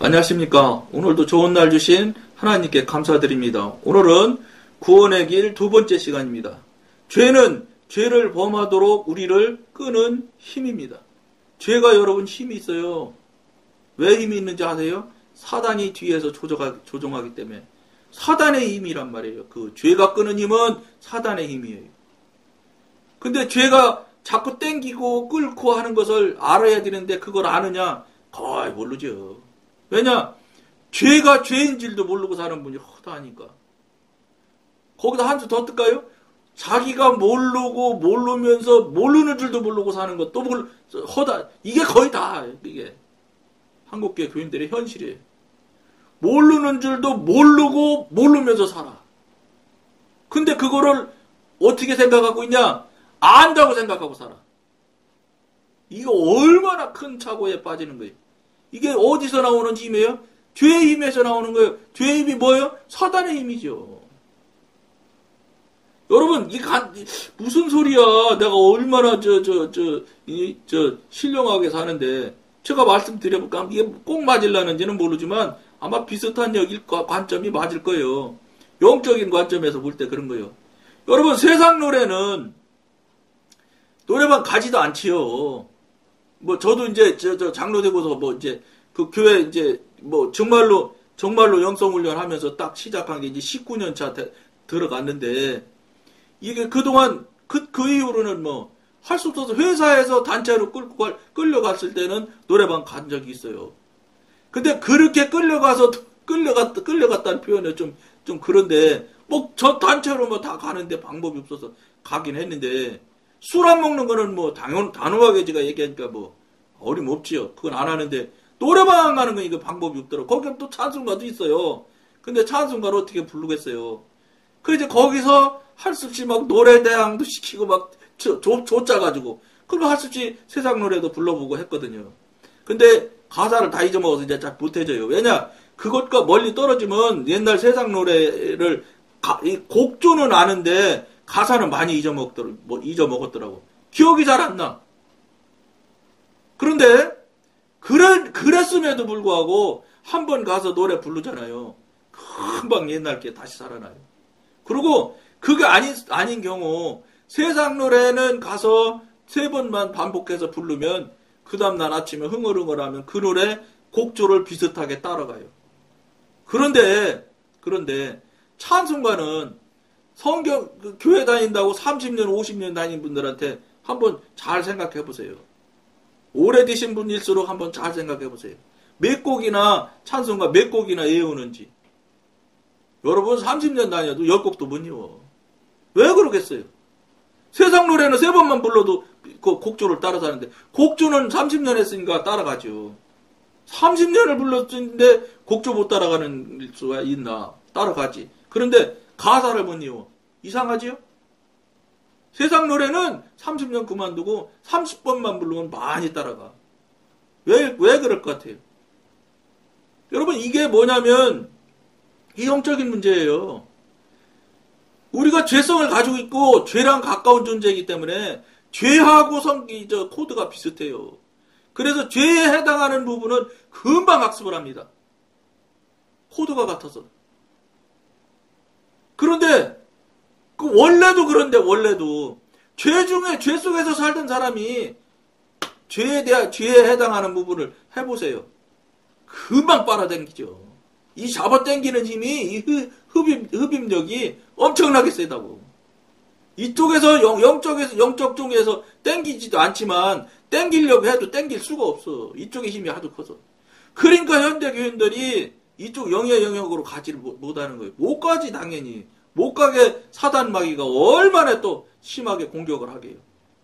안녕하십니까. 오늘도 좋은 날 주신 하나님께 감사드립니다. 오늘은 구원의 길 두 번째 시간입니다. 죄는 죄를 범하도록 우리를 끄는 힘입니다. 죄가 여러분 힘이 있어요. 왜 힘이 있는지 아세요? 사단이 뒤에서 조종하기 때문에. 사단의 힘이란 말이에요. 그 죄가 끄는 힘은 사단의 힘이에요. 근데 죄가 자꾸 땡기고 끓고 하는 것을 알아야 되는데 그걸 아느냐? 거의 모르죠. 왜냐? 죄가 죄인 줄도 모르고 사는 분이 허다하니까. 거기다 한 수 더 뜰까요? 자기가 모르면서 모르는 줄도 모르고 사는 것 또 허다. 이게 거의 다 이게 한국교회 교인들의 현실이에요. 모르는 줄도 모르고 모르면서 살아. 근데 그거를 어떻게 생각하고 있냐? 안다고 생각하고 살아. 이거 얼마나 큰 착오에 빠지는 거예요. 이게 어디서 나오는 힘이에요? 죄의 힘에서 나오는 거예요. 죄의 힘이 뭐예요? 사단의 힘이죠. 여러분, 무슨 소리야. 내가 얼마나 신령하게 사는데, 제가 말씀드려볼까? 이게 꼭 맞으려는지는 모르지만, 아마 비슷한 관점이 맞을 거예요. 영적인 관점에서 볼 때 그런 거예요. 여러분, 세상 노래는, 노래방 가지도 않지요. 저도 이제, 장로되고서 그 교회 정말로 영성훈련 하면서 딱 시작한 게 이제 19년 차 들어갔는데, 이게 그동안, 그 이후로는 할 수 없어서 회사에서 단체로 끌려갔을 때는 노래방 간 적이 있어요. 근데 그렇게 끌려갔다는 표현은 좀 그런데, 저 단체로 다 가는데 방법이 없어서 가긴 했는데, 술 안 먹는 거는 단호하게 제가 얘기하니까 어림없지요. 그건 안 하는데, 노래방 가는 건 이거 방법이 없더라고. 거기는 또 찬송가도 있어요. 근데 찬송가를 어떻게 부르겠어요. 그래서 거기서 할 수 없이 노래대항도 시키고 조짜가지고, 그리고 할 수 없이 세상 노래도 불러보고 했거든요. 근데 가사를 다 잊어먹어서 이제 잘 못해져요. 왜냐? 그것과 멀리 떨어지면 옛날 세상 노래를, 곡조는 아는데, 가사는 많이 잊어먹었더라고. 기억이 잘 안 나. 그런데, 그랬음에도 불구하고, 한 번 가서 노래 부르잖아요. 금방 옛날 게 다시 살아나요. 그리고, 그게 아닌 경우, 세상 노래는 가서 3번만 반복해서 부르면, 그 다음날 아침에 흥얼흥얼하면 그 노래 곡조를 비슷하게 따라가요. 그런데, 찬송가는 교회 다닌다고 30년, 50년 다닌 분들한테 한번 잘 생각해 보세요. 오래되신 분일수록 한번 잘 생각해 보세요. 몇 곡이나 찬송가 몇 곡이나 외우는지. 여러분 30년 다녀도 10곡도 못 외워. 왜 그러겠어요? 세상 노래는 3번만 불러도 그 곡조를 따라서 하는데 곡조는 30년 했으니까 따라가죠. 30년을 불렀는데 곡조 못 따라가는 수가 있나? 따라가지. 그런데 가사를 못 외워. 이상하지요? 세상 노래는 30년 그만두고 30번만 부르면 많이 따라가. 왜 그럴 것 같아요? 여러분, 이게 뭐냐면, 이 영적인 문제예요. 우리가 죄성을 가지고 있고, 죄랑 가까운 존재이기 때문에, 죄하고 코드가 비슷해요. 그래서 죄에 해당하는 부분은 금방 학습을 합니다. 코드가 같아서. 그런데, 원래도, 죄 속에서 살던 사람이, 죄에 해당하는 부분을 해보세요. 금방 빨아당기죠. 이 잡아당기는 힘이, 이 흡입력이 엄청나게 세다고. 이쪽에서, 영적 쪽에서 당기지도 않지만, 당기려고 해도 당길 수가 없어. 이쪽의 힘이 하도 커서. 그러니까 현대교인들이 이쪽 영의 영역으로 가지를 못하는 거예요. 못 가지, 당연히. 못 가게 사단 마귀가 얼마나 또 심하게 공격을 하게요.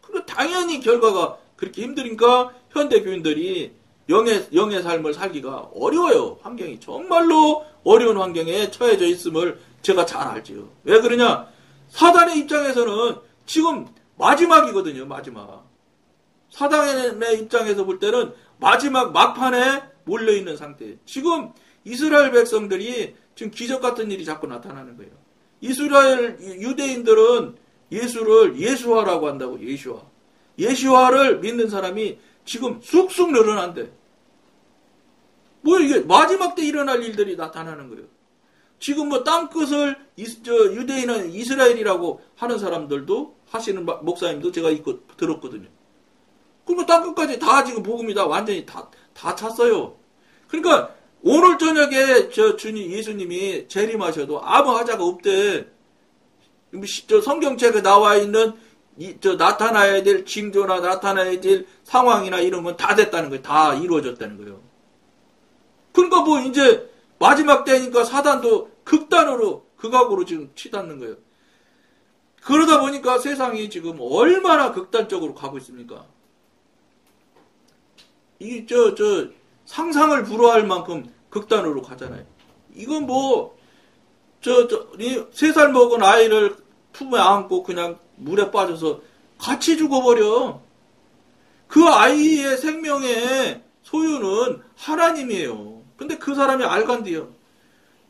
그리고 당연히 결과가 그렇게 힘드니까 현대교인들이 영의 삶을 살기가 어려워요. 환경이 정말로 어려운 환경에 처해져 있음을 제가 잘 알지요. 왜 그러냐? 사단의 입장에서는 지금 마지막이거든요. 마지막. 사단의 입장에서 볼 때는 마지막 막판에 몰려있는 상태예요. 지금 이스라엘 백성들이 지금 기적 같은 일이 자꾸 나타나는 거예요. 이스라엘 유대인들은 예수를 예수화라고 한다고. 예수화를 믿는 사람이 지금 쑥쑥 늘어난대. 이게 이게 마지막 때 일어날 일들이 나타나는 거예요. 지금 뭐 땅끝을 유대인은 이스라엘이라고 하는 사람들도 하시는 목사님도 제가 들었거든요. 그러니까 땅끝까지 다 지금 복음이 다 완전히 다 찼어요. 그러니까 오늘 저녁에 예수님이 재림하셔도 아무 하자가 없대. 성경책에 나와 있는 나타나야 될 징조나 나타나야 될 상황이나 이런 건 다 됐다는 거예요. 다 이루어졌다는 거예요. 그러니까 뭐 이제 마지막 때니까 사단도 극단으로 극악으로 지금 치닫는 거예요. 그러다 보니까 세상이 지금 얼마나 극단적으로 가고 있습니까? 이 상상을 불허할 만큼 극단으로 가잖아요. 이건 뭐 3살 먹은 아이를 품에 안고 그냥 물에 빠져서 같이 죽어버려. 그 아이의 생명의 소유는 하나님이에요. 근데 그 사람이 알간디요.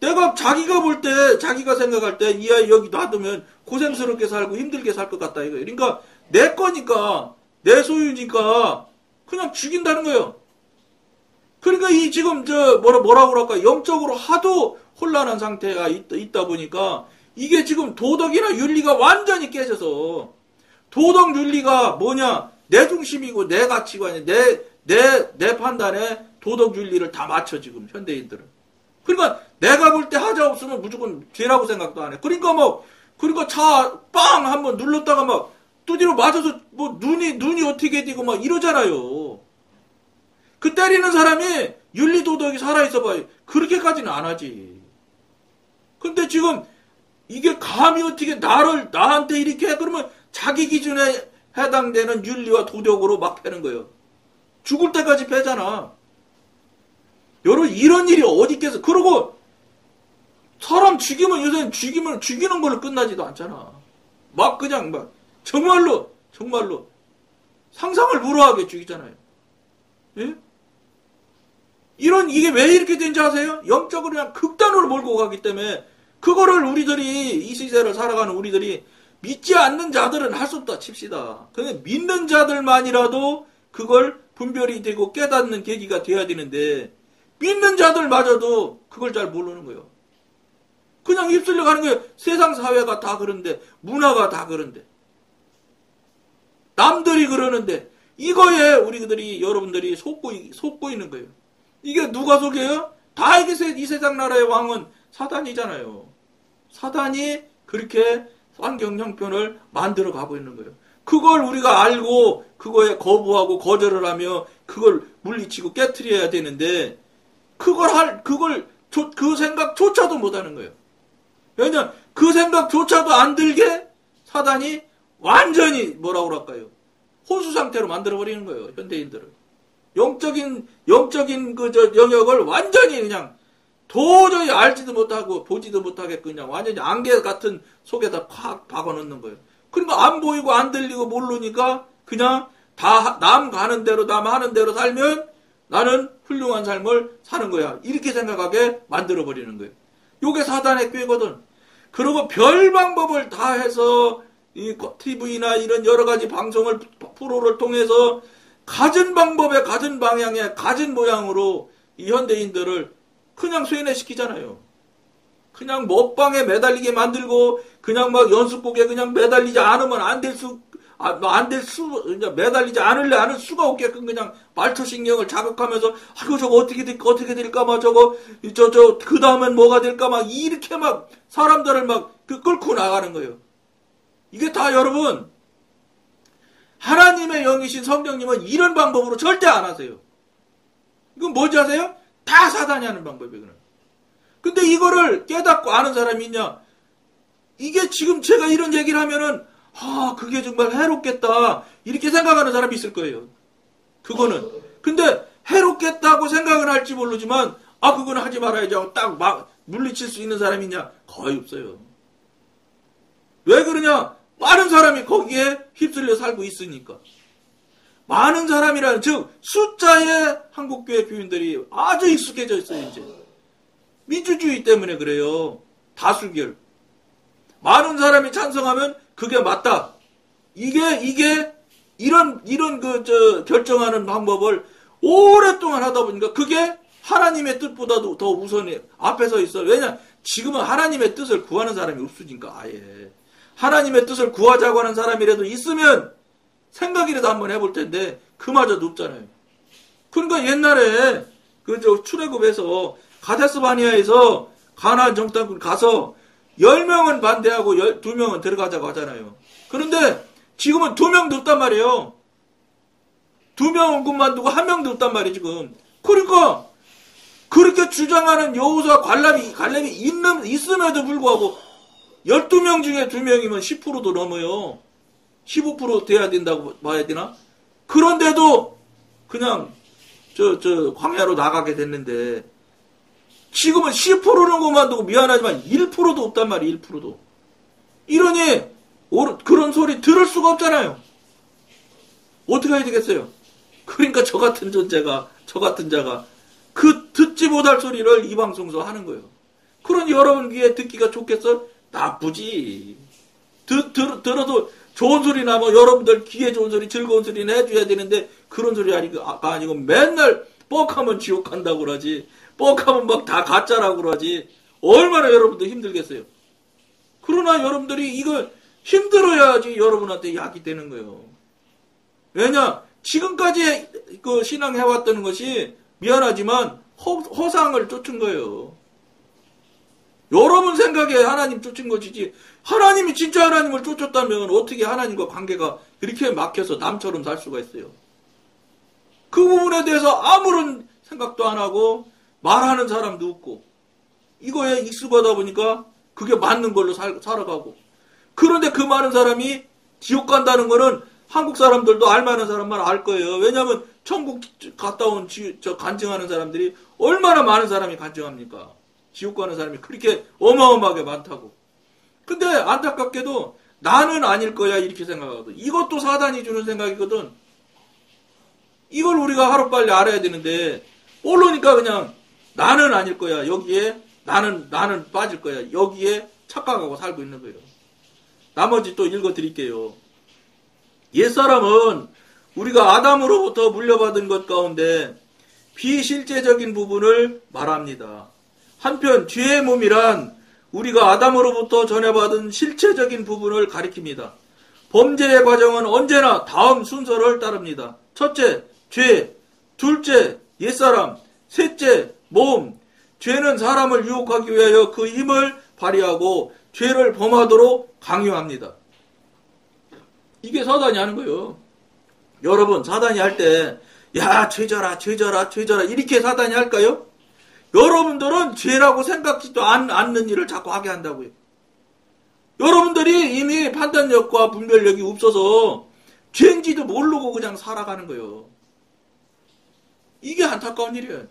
내가 자기가 볼 때, 자기가 생각할 때 이 아이 여기 놔두면 고생스럽게 살고 힘들게 살 것 같다 이거예요. 그러니까 내 거니까, 내 소유니까 그냥 죽인다는 거예요. 그러니까 이 지금 뭐라고 그럴까, 영적으로 하도 혼란한 상태가 있다 보니까 이게 지금 도덕이나 윤리가 완전히 깨져서, 도덕 윤리가 뭐냐, 내 중심이고 내 가치관이 내 판단에 도덕 윤리를 다 맞춰 지금 현대인들은. 그러니까 내가 볼 때 하자 없으면 무조건 죄라고 생각도 안 해. 그러니까 차 빵 한번 눌렀다가 막 두드려 맞아서 뭐 눈이 어떻게 되고 막 이러잖아요. 그 때리는 사람이 윤리 도덕이 살아있어 봐요. 그렇게까지는 안 하지. 근데 지금 이게 감히 어떻게 나한테 이렇게 해? 그러면 자기 기준에 해당되는 윤리와 도덕으로 막 패는 거예요. 죽을 때까지 패잖아. 여러분, 이런 일이 어디 있겠어. 그러고 사람 죽이면 요새는 죽이는 걸로 끝나지도 않잖아. 막 그냥 막 정말로 상상을 불허하게 죽이잖아요. 예? 이게 왜 이렇게 된지 아세요? 영적으로 그냥 극단으로 몰고 가기 때문에 그거를 우리들이 이 시대를 살아가는 우리들이 믿지 않는 자들은 할 수 없다 칩시다. 근데 믿는 자들만이라도 그걸 분별이 되고 깨닫는 계기가 돼야 되는데 믿는 자들마저도 그걸 잘 모르는 거예요. 그냥 휩쓸려 가는 거예요. 세상 사회가 다 그런데, 문화가 다 그런데, 남들이 그러는데 이거에 우리들이 여러분들이 속고 있는 거예요. 이게 누가 속여요? 다 이 세상 나라의 왕은 사단이잖아요. 사단이 그렇게 환경 형편을 만들어 가고 있는 거예요. 그걸 우리가 알고 그거에 거부하고 거절을 하며 그걸 물리치고 깨트려야 되는데 그 생각조차도 못 하는 거예요. 왜냐면 그 생각조차도 안 들게 사단이 완전히 뭐라고 그럴까요? 혼수 상태로 만들어 버리는 거예요. 현대인들을. 영적인 영역을 완전히 그냥 도저히 알지도 못하고 보지도 못하게 그냥 완전히 안개 같은 속에다 팍 박아놓는 거예요. 그러니까 안 보이고 안 들리고 모르니까 그냥 다 남 가는 대로 남 하는 대로 살면 나는 훌륭한 삶을 사는 거야. 이렇게 생각하게 만들어 버리는 거예요. 요게 사단의 꾀거든. 그리고 별 방법을 다 해서 이 TV나 이런 여러 가지 프로를 통해서 가진 방법에 가진 방향에 가진 모양으로 이 현대인들을 그냥 쇠뇌시키잖아요. 그냥 먹방에 매달리게 만들고 그냥 막 연습곡에 그냥 매달리지 않으면 매달리지 않을 수가 없게끔 그냥 말초신경을 자극하면서 아이고 저거 어떻게 될까 막 그 다음엔 뭐가 될까 막 이렇게 막 사람들을 막 끌고 나가는 거예요. 이게 다 여러분 하나님의 영이신 성령님은 이런 방법으로 절대 안 하세요. 이건 뭐지 아세요? 다 사단이 하는 방법이거든요. 근데 이거를 깨닫고 아는 사람이 있냐? 이게 지금 제가 이런 얘기를 하면은 그게 정말 해롭겠다 이렇게 생각하는 사람이 있을 거예요. 그거는. 근데 해롭겠다고 생각은 할지 모르지만 그거는 하지 말아야지 하고 딱 막 물리칠 수 있는 사람이 있냐? 거의 없어요. 왜 그러냐? 많은 사람이 거기에 휩쓸려 살고 있으니까. 많은 사람이라는 즉 숫자의 한국교회 교인들이 아주 익숙해져 있어요. 이제 민주주의 때문에 그래요. 다수결. 많은 사람이 찬성하면 그게 맞다. 이게 이런 결정하는 방법을 오랫동안 하다 보니까 그게 하나님의 뜻보다도 더 우선해 앞에 서 있어. 왜냐? 지금은 하나님의 뜻을 구하는 사람이 없으니까 아예. 하나님의 뜻을 구하자고 하는 사람이라도 있으면 생각이라도 한번 해볼 텐데 그마저도 없잖아요. 그러니까 옛날에 그 출애굽에서 가데스 바니아에서 가나안 정탐꾼 가서 10명은 반대하고 12명은 들어가자고 하잖아요. 그런데 지금은 2명도 없단 말이에요. 2명은 그만두고 1명도 없단 말이에요, 지금. 그러니까 그렇게 주장하는 여호수아 갈렙이 있음에도 불구하고 12명 중에 2명이면 10%도 넘어요. 15% 돼야 된다고 봐야 되나? 그런데도 그냥 광야로 나가게 됐는데 지금은 10%는 그만두고 미안하지만 1%도 없단 말이에요. 1%도. 이러니 그런 소리 들을 수가 없잖아요. 어떻게 해야 되겠어요? 그러니까 저 같은 자가 그 듣지 못할 소리를 이 방송에서 하는 거예요. 그러니 여러분 귀에 듣기가 좋겠어? 나쁘지. 들어도 좋은 소리 나면 여러분들 귀에 좋은 소리, 즐거운 소리는 해줘야 되는데 그런 소리 아니고 맨날 뻑하면 지옥 간다고 그러지. 뻑하면 막 다 가짜라고 그러지. 얼마나 여러분들 힘들겠어요. 그러나 여러분들이 이걸 힘들어야지 여러분한테 약이 되는 거예요. 왜냐? 지금까지 그 신앙해왔다는 것이 미안하지만 허상을 쫓은 거예요. 여러분 생각에 하나님 쫓은 것이지 하나님이 진짜 하나님을 쫓았다면 어떻게 하나님과 관계가 그렇게 막혀서 남처럼 살 수가 있어요. 그 부분에 대해서 아무런 생각도 안 하고 말하는 사람도 없고 이거에 익숙하다 보니까 그게 맞는 걸로 살아가고 그런데 그 많은 사람이 지옥 간다는 거는 한국 사람들도 알만한 사람만 알 거예요. 왜냐하면 천국 갔다 온 간증하는 사람들이 얼마나 많은 사람이 간증합니까? 지옥 가는 사람이 그렇게 어마어마하게 많다고. 근데 안타깝게도 나는 아닐 거야 이렇게 생각하거든. 이것도 사단이 주는 생각이거든. 이걸 우리가 하루빨리 알아야 되는데 모르니까 그냥 나는 아닐 거야. 여기에 나는 빠질 거야. 여기에 착각하고 살고 있는 거예요. 나머지 또 읽어드릴게요. 옛사람은 우리가 아담으로부터 물려받은 것 가운데 비실제적인 부분을 말합니다. 한편 죄의 몸이란 우리가 아담으로부터 전해받은 실체적인 부분을 가리킵니다. 범죄의 과정은 언제나 다음 순서를 따릅니다. 첫째, 죄. 둘째, 옛사람. 셋째, 몸. 죄는 사람을 유혹하기 위하여 그 힘을 발휘하고 죄를 범하도록 강요합니다. 이게 사단이 하는 거예요. 여러분, 사단이 할 때, 야, 죄져라 이렇게 사단이 할까요? 여러분들은 죄라고 생각지도 않는 일을 자꾸 하게 한다고요. 여러분들이 이미 판단력과 분별력이 없어서 죄인지도 모르고 그냥 살아가는 거예요. 이게 안타까운 일이에요.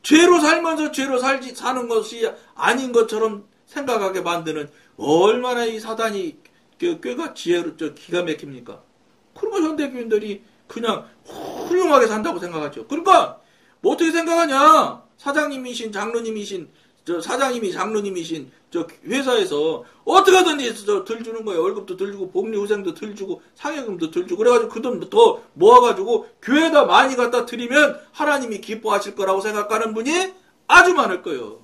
죄로 살면서 죄로 사는 것이 아닌 것처럼 생각하게 만드는 얼마나 이 사단이 꾀가 기가 막힙니까? 그리고 현대교인들이 그냥 훌륭하게 산다고 생각하죠. 그러니까 뭐 어떻게 생각하냐? 사장님이신 장로님이신 저 회사에서 어떻게든지 덜 주는 거예요. 월급도 덜 주고 복리후생도 덜 주고 상여금도 덜 주고 그래가지고 그 돈 더 모아가지고 교회에다 많이 갖다 드리면 하나님이 기뻐하실 거라고 생각하는 분이 아주 많을 거예요.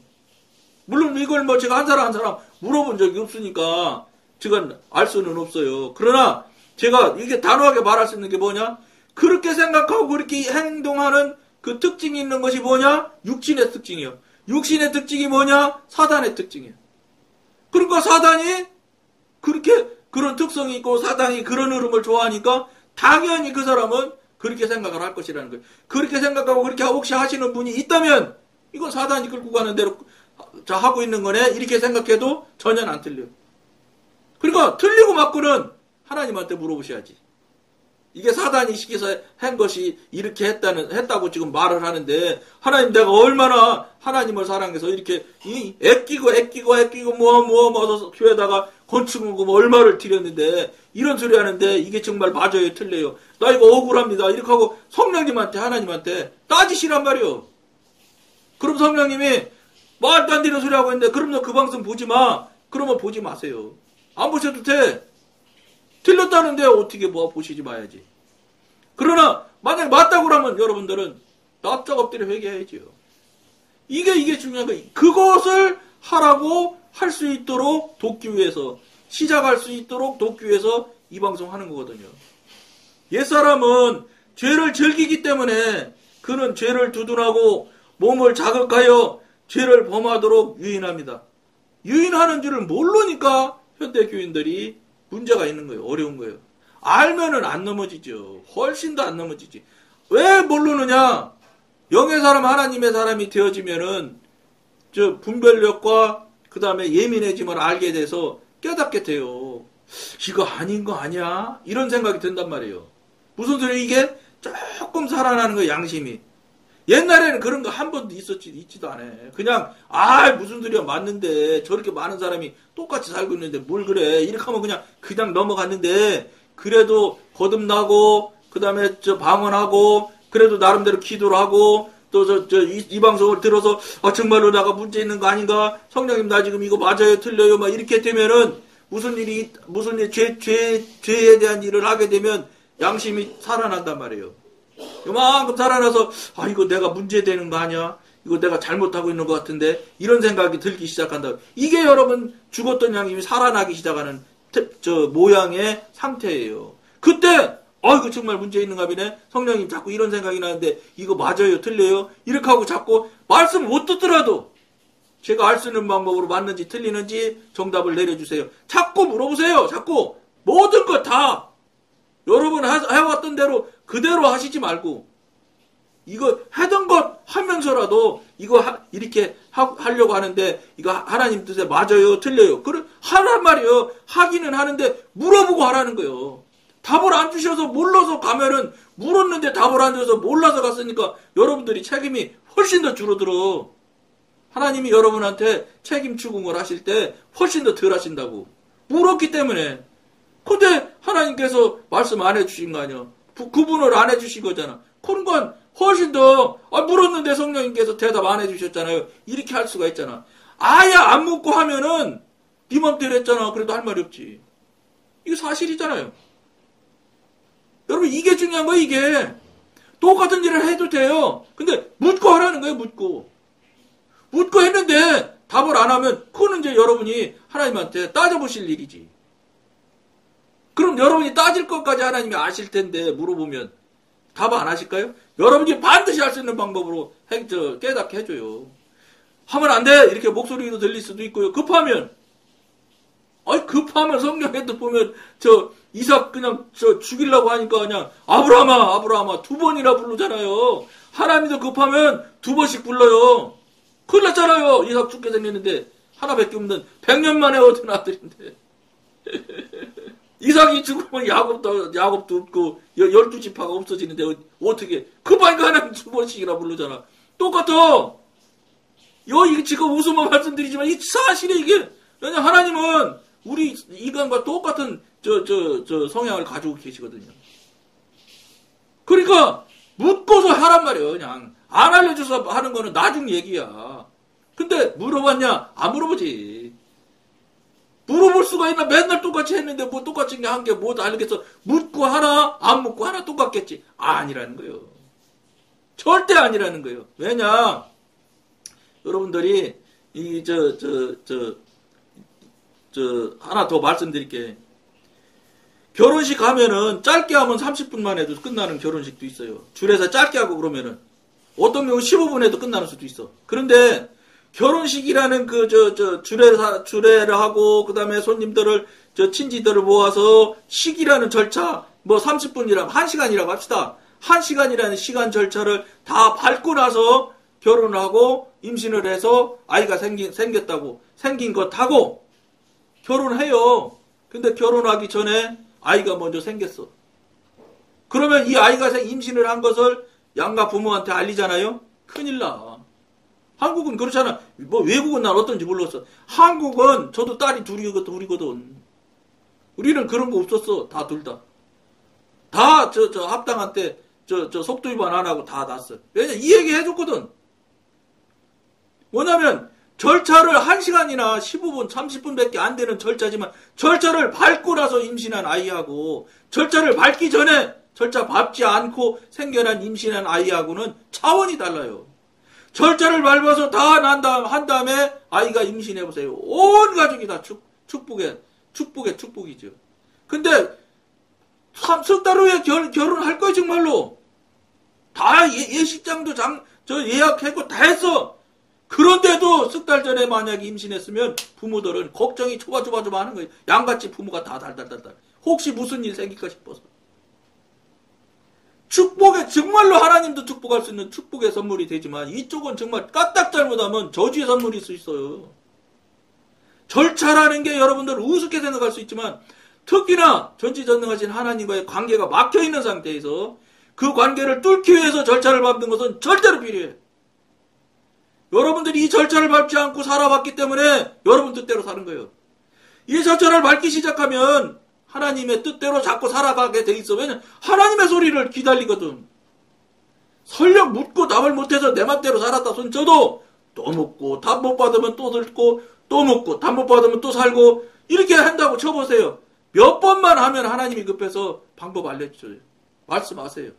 물론 이걸 뭐 제가 한 사람 물어본 적이 없으니까 제가 알 수는 없어요. 그러나 제가 이게 단호하게 말할 수 있는 게 뭐냐? 그렇게 생각하고 그렇게 행동하는 그 특징이 있는 것이 뭐냐? 육신의 특징이요. 육신의 특징이 뭐냐? 사단의 특징이에요. 그러니까 사단이 그렇게 그런 특성이 있고 사단이 그런 흐름을 좋아하니까 당연히 그 사람은 그렇게 생각을 할 것이라는 거예요. 그렇게 생각하고 그렇게 혹시 하시는 분이 있다면 이건 사단이 끌고 가는 대로 하고 있는 거네. 이렇게 생각해도 전혀 안 틀려요. 그러니까 틀리고 맞고는 하나님한테 물어보셔야지. 이게 사단이 시켜서 한 것이 이렇게 했다고 지금 말을 하는데, 하나님 내가 얼마나 하나님을 사랑해서 이렇게, 애끼고 모아서 교회에다가 건축하고 얼마를 드렸는데, 이런 소리 하는데, 이게 정말 맞아요, 틀려요. 나 이거 억울합니다. 이렇게 하고 성령님한테, 하나님한테 따지시란 말이요. 그럼 성령님이 말도 안 되는 소리 하고 있는데, 그럼 너 그 방송 보지 마. 그러면 보지 마세요. 안 보셔도 돼. 틀렸다는데 어떻게 보시지 마야지. 그러나 만약 맞다고 하면 여러분들은 납작 엎드려 회개해야지요. 이게 중요한 거예요. 그것을 하라고 할 수 있도록 돕기 위해서, 시작할 수 있도록 돕기 위해서 이 방송 하는 거거든요. 옛사람은 죄를 즐기기 때문에 그는 죄를 두둔하고 몸을 자극하여 죄를 범하도록 유인합니다. 유인하는 줄을 모르니까 현대 교인들이 문제가 있는 거예요. 어려운 거예요. 알면은 안 넘어지죠. 훨씬 더 안 넘어지지. 왜 모르느냐? 영의 사람, 하나님의 사람이 되어지면은 저 분별력과 그 다음에 예민해짐을 알게 돼서 깨닫게 돼요. 이거 아닌 거 아니야? 이런 생각이 든단 말이에요. 무슨 소리야? 이게 조금 살아나는 거예요. 양심이. 옛날에는 그런 거 한 번도 있지도 않아. 그냥 무슨 소리야, 맞는데 저렇게 많은 사람이 똑같이 살고 있는데 뭘 그래, 이렇게 하면 그냥 넘어갔는데, 그래도 거듭나고 그 다음에 저 방언하고 그래도 나름대로 기도를 하고 또 이 방송을 들어서 정말로 내가 문제 있는 거 아닌가, 성령님 나 지금 이거 맞아요 틀려요 막 이렇게 되면은 무슨 일 죄에 대한 일을 하게 되면 양심이 살아난단 말이에요. 이만큼 살아나서 이거 내가 문제되는 거 아니야? 이거 내가 잘못하고 있는 것 같은데, 이런 생각이 들기 시작한다. 이게 여러분 죽었던 양심이 살아나기 시작하는 모양의 상태예요. 그때 이거 정말 문제 있는가 보네. 성령님 자꾸 이런 생각이 나는데 이거 맞아요 틀려요? 이렇게 하고 자꾸 말씀을 못 듣더라도 제가 알 수 있는 방법으로 맞는지 틀리는지 정답을 내려주세요. 자꾸 물어보세요. 자꾸 모든 것 다 여러분 해왔던 대로 그대로 하시지 말고, 이거 하던 것 하면서라도 이거 이렇게 하려고 하는데 이거 하나님 뜻에 맞아요 틀려요? 그래 하란 말이에요. 하기는 하는데 물어보고 하라는 거예요. 답을 안 주셔서 몰라서 가면은, 물었는데 답을 안 줘서 몰라서 갔으니까 여러분들이 책임이 훨씬 더 줄어들어. 하나님이 여러분한테 책임 추궁을 하실 때 훨씬 더 덜 하신다고. 물었기 때문에. 근데 하나님께서 말씀 안 해주신 거 아니야. 구분을 안 해주신 거잖아. 그런 건 훨씬 더, 물었는데 성령님께서 대답 안 해주셨잖아요. 이렇게 할 수가 있잖아. 아예 안 묻고 하면은 네 맘대로 했잖아. 그래도 할 말이 없지. 이거 사실이잖아요. 여러분, 이게 중요한 거예요. 이게 똑같은 일을 해도 돼요. 근데 묻고 하라는 거예요. 묻고 했는데 답을 안 하면 그거는 이제 여러분이 하나님한테 따져보실 일이지. 그럼 여러분이 따질 것까지 하나님이 아실 텐데 물어보면 답 안 하실까요? 여러분이 반드시 할 수 있는 방법으로 깨닫게 해줘요. 하면 안 돼, 이렇게 목소리도 들릴 수도 있고요. 급하면 성경에도 보면 이삭 그냥 죽이려고 하니까 그냥 아브라함아 2번이나 부르잖아요. 하나님도 급하면 2번씩 불러요. 큰일 났잖아요. 이삭 죽게 생겼는데 하나밖에 없는 100년 만에 얻은 아들인데. 이삭이 죽으면 야곱도 없고 12지파가 없어지는데 어떻게 급하니까 하나님 2번씩이나 부르잖아. 똑같아. 이게 지금 웃으면 말씀드리지만 이 사실이 이게, 왜냐면 하나님은 우리 인간과 똑같은 성향을 가지고 계시거든요. 그러니까 묻고서 하란 말이에요. 그냥 안 알려줘서 하는 거는 나중 얘기야. 근데 물어봤냐? 안 물어보지. 물어볼 수가 있나? 맨날 똑같이 했는데 뭐 똑같은 게 한 게 뭐 알겠어? 묻고 하나, 안 묻고 하나 똑같겠지. 아니라는 거예요. 절대 아니라는 거예요. 왜냐? 여러분들이 하나 더 말씀드릴게. 결혼식 하면은 짧게 하면 30분만 해도 끝나는 결혼식도 있어요. 줄에서 짧게 하고 그러면은 어떤 경우 15분에도 끝나는 수도 있어. 그런데 결혼식이라는 주례를 하고 그다음에 손님들을 친지들을 모아서 식이라는 절차 30분이라고 1시간이라고 합시다. 1시간이라는 시간 절차를 다 밟고 나서 결혼을 하고 임신을 해서 아이가 생겼다고 생긴 것하고 결혼해요. 근데 결혼하기 전에 아이가 먼저 생겼어. 그러면 이 아이가 임신을 한 것을 양가 부모한테 알리잖아요. 큰일 나. 한국은 그렇잖아. 외국은 난 어떤지 몰랐어. 한국은 저도 딸이 둘이거든. 우리는 그런 거 없었어. 다 둘 다. 다 합당한테 속도 위반 안 하고 다 났어. 왜냐 이 얘기 해줬거든. 뭐냐면 절차를 1시간이나 15분, 30분밖에 안 되는 절차지만 절차를 밟고 나서 임신한 아이하고 절차를 밟기 전에 절차 밟지 않고 생겨난 임신한 아이하고는 차원이 달라요. 절차를 밟아서 다 한 다음에 아이가 임신해보세요. 온 가족이 다 축복이죠. 근데 석 달 후에 결혼할 거야, 정말로. 다 예식장도 예약했고 다 했어. 그런데도 석 달 전에 만약에 임신했으면 부모들은 걱정이 조바조바 하는 거예요. 양같이 부모가 다 달달달달. 혹시 무슨 일 생길까 싶어서. 정말로 하나님도 축복할 수 있는 축복의 선물이 되지만 이쪽은 정말 까딱 잘못하면 저주의 선물일 수 있어요. 절차라는 게 여러분들 우습게 생각할 수 있지만 특히나 전지전능하신 하나님과의 관계가 막혀있는 상태에서 그 관계를 뚫기 위해서 절차를 밟는 것은 절대로 필요해. 여러분들이 이 절차를 밟지 않고 살아왔기 때문에 여러분 뜻대로 사는 거예요. 이 절차를 밟기 시작하면 하나님의 뜻대로 자꾸 살아가게 돼 있어. 왜냐면 하나님의 소리를 기다리거든. 설령 묻고 답을 못해서 내 맘대로 살았다 손 쳐도 또 묻고 답 못 받으면 또 듣고 또 묻고 답 못 받으면 또 살고 이렇게 한다고 쳐보세요. 몇 번만 하면 하나님이 급해서 방법 알려줘요. 말씀하세요.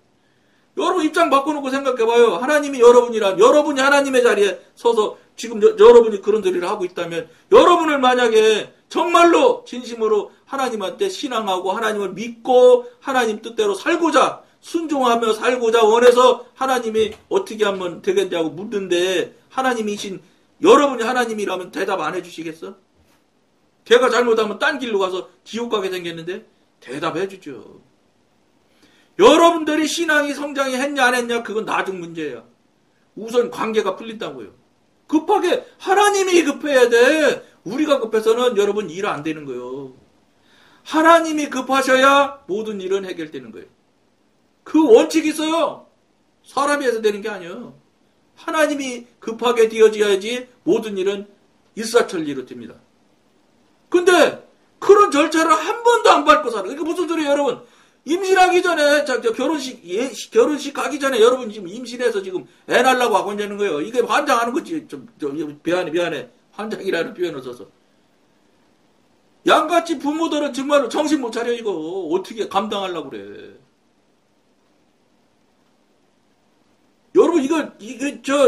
여러분 입장 바꿔놓고 생각해봐요. 하나님이 여러분이란 여러분이 하나님의 자리에 서서 지금 여러분이 그런 소리를 하고 있다면 여러분을 만약에 정말로 진심으로 하나님한테 신앙하고 하나님을 믿고 하나님 뜻대로 살고자 순종하며 살고자 원해서 하나님이 어떻게 하면 되겠냐고 묻는데 하나님이신 여러분이 하나님이라면 대답 안 해주시겠어? 걔가 잘못하면 딴 길로 가서 지옥 가게 생겼는데 대답해 주죠. 여러분들이 신앙이 성장이 했냐 안 했냐 그건 나중 문제예요. 우선 관계가 풀린다고요. 급하게 하나님이 급해야 돼. 우리가 급해서는 여러분 일 안 되는 거예요. 하나님이 급하셔야 모든 일은 해결되는 거예요. 그 원칙이 있어요. 사람이 해서 되는 게 아니에요. 하나님이 급하게 되어져야지 모든 일은 일사천리로 됩니다. 근데 그런 절차를 한 번도 안 밟고 살아요. 이게 무슨 소리예요, 여러분? 임신하기 전에, 결혼식 가기 전에 여러분 지금 임신해서 지금 애 낳으려고 하고 있는 거예요. 이게 환장하는 거지. 미안해. 환장이라는 표현을 써서. 양같이 부모들은 정말로 정신 못 차려, 이거. 어떻게 감당하려고 그래. 여러분,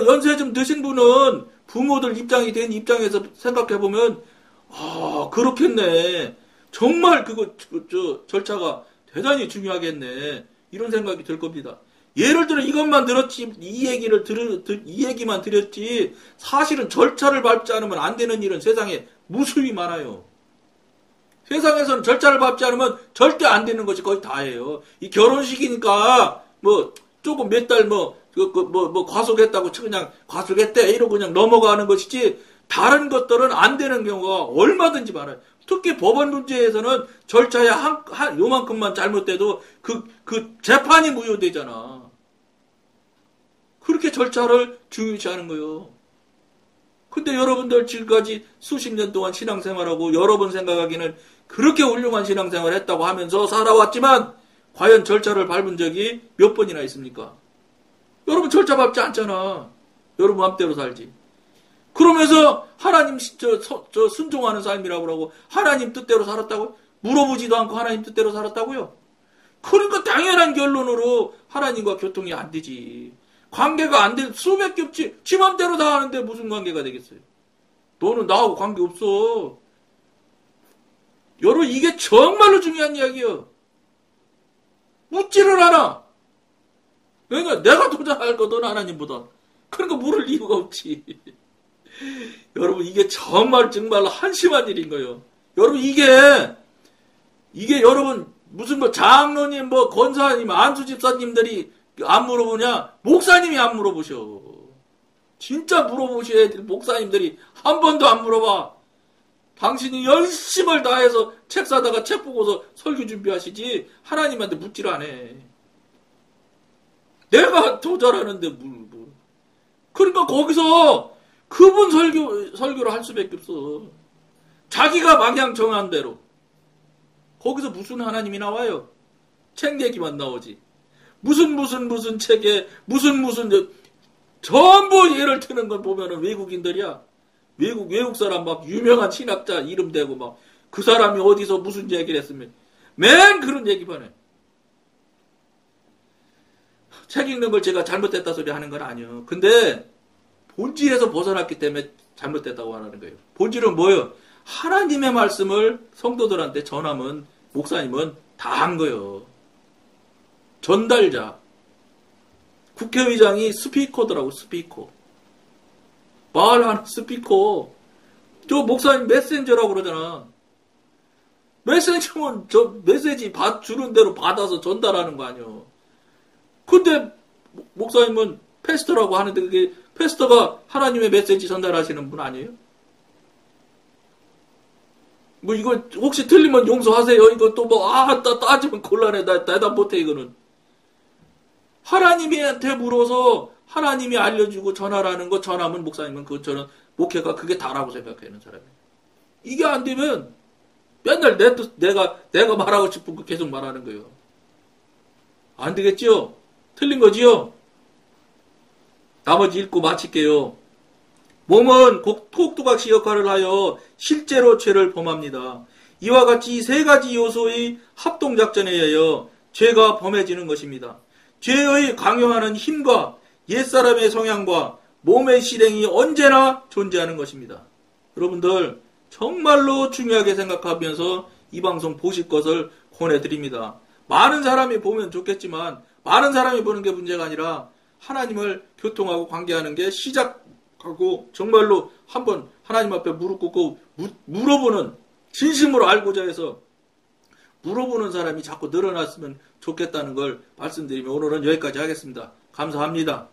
연세 좀 드신 분은 부모들 입장이 된 입장에서 생각해보면, 그렇겠네. 정말 절차가 대단히 중요하겠네. 이런 생각이 들 겁니다. 예를 들어 이것만 들었지, 이 얘기만 들었지, 사실은 절차를 밟지 않으면 안 되는 일은 세상에 무수히 많아요. 세상에서는 절차를 밟지 않으면 절대 안 되는 것이 거의 다예요. 이 결혼식이니까, 조금 몇 달 과속했다고 그냥 과속했대. 이러고 그냥 넘어가는 것이지, 다른 것들은 안 되는 경우가 얼마든지 많아요. 특히 법원 문제에서는 절차에 요만큼만 잘못돼도 그 재판이 무효되잖아. 그렇게 절차를 중요시하는 거예요. 근데 여러분들 지금까지 수십 년 동안 신앙생활하고 여러분 생각하기는 그렇게 훌륭한 신앙생활을 했다고 하면서 살아왔지만 과연 절차를 밟은 적이 몇 번이나 있습니까? 여러분 절차 밟지 않잖아. 여러분 마음대로 살지. 그러면서 하나님 순종하는 삶이라고 그러고 하나님 뜻대로 살았다고? 물어보지도 않고 하나님 뜻대로 살았다고요? 그러니까 당연한 결론으로 하나님과 교통이 안 되지. 관계가 안 될 수밖에 없지. 지 맘대로 다 하는데 무슨 관계가 되겠어요? 너는 나하고 관계 없어. 여러분 이게 정말로 중요한 이야기예요. 묻지를 않아. 그러니까 내가 더 잘할 거 너는 하나님보다. 그러니까 물을 이유가 없지. 여러분 이게 정말로 한심한 일인 거예요. 여러분 이게 여러분 무슨 장로님 권사님 안수 집사님들이 안 물어보냐? 목사님이 안 물어보셔. 진짜 물어보셔야 될 목사님들이 한 번도 안 물어봐. 당신이 열심을 다해서 책 사다가 책 보고서 설교 준비하시지 하나님한테 묻지를 않아. 내가 더 잘하는데 그러니까 거기서 그분 설교를 할 수밖에 없어. 자기가 방향 정한 대로. 거기서 무슨 하나님이 나와요? 책 얘기만 나오지. 무슨 책에 전부 예를 드는 걸 보면은 외국인들이야. 외국 사람 막 유명한 신학자 이름 대고 막 그 사람이 어디서 무슨 얘기를 했으면 맨 그런 얘기만 해. 책 읽는 걸 제가 잘못됐다 소리 하는 건 아니에요. 근데 본질에서 벗어났기 때문에 잘못됐다고 말하는 거예요. 본질은 뭐예요? 하나님의 말씀을 성도들한테 전하면 목사님은 다 한 거예요. 전달자. 국회의장이 스피커더라고, 스피커. 말하는 스피커. 저 목사님 메신저라고 그러잖아. 메신저면 저 메시지 주는 대로 받아서 전달하는 거 아니에요. 근데 목사님은 패스터라고 하는데 그게 패스터가 하나님의 메시지 전달하시는 분 아니에요? 뭐 이거 혹시 틀리면 용서하세요. 이거 또 뭐 따지면 곤란해. 나 대답 못해 이거는. 하나님한테 물어서 하나님이 알려주고 전하라는 거 전하면 목사님은 저는 목회가 그게 다라고 생각하는 사람이에요. 이게 안 되면 맨날 내가 말하고 싶은 거 계속 말하는 거예요. 안 되겠지요? 틀린 거지요? 나머지 읽고 마칠게요. 몸은 꼭두각시 역할을 하여 실제로 죄를 범합니다. 이와 같이 이 세 가지 요소의 합동작전에 의하여 죄가 범해지는 것입니다. 죄의 강요하는 힘과 옛사람의 성향과 몸의 실행이 언제나 존재하는 것입니다. 여러분들 정말로 중요하게 생각하면서 이 방송 보실 것을 권해드립니다. 많은 사람이 보면 좋겠지만 많은 사람이 보는 게 문제가 아니라 하나님을 교통하고 관계하는 게 시작하고 정말로 한번 하나님 앞에 무릎 꿇고 물어보는 진심으로 알고자 해서 물어보는 사람이 자꾸 늘어났으면 좋겠다는 걸 말씀드리며 오늘은 여기까지 하겠습니다. 감사합니다.